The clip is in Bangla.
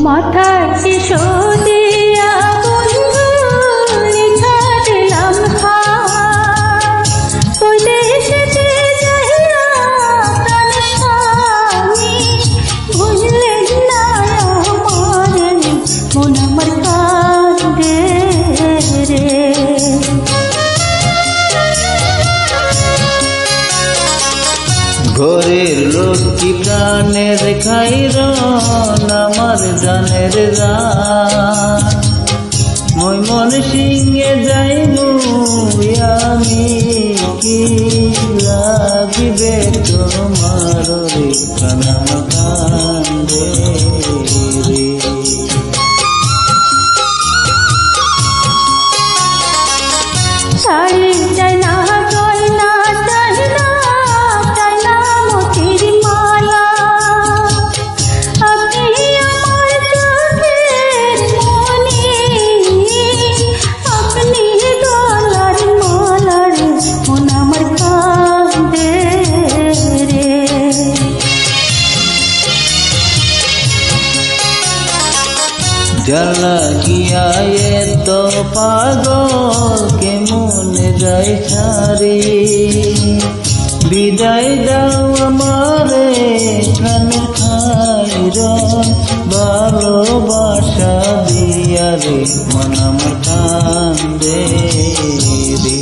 মাথায় শিশু দিয়া বন্ধুরে ছাড়লাম ওই দেশেতে যাইয়া প্রাণ স্বামী ভুললেন না আমার মন আমার কাঁদে রে। ঘরের লক্ষ্মী প্রাণের খাইরন আমার জানের রান মই মন সিংহে যাইমু আমি কি লাগিবে তোমার রে কানাম কান্দে রে। শাড়ি চাই না গয়না চাই না চাই না মোতির মালা আপনি আমার চোখের মনি আপনি গলার মালার মন আমার কাঁদে রে। জ্বালা গিয়া তো পাগল কেমন যাই ছাড়ি বিদায় দাও আমারে প্রাণের খাইরন ভালোবাসা দিয়া রে মন আমার কান্দে রে।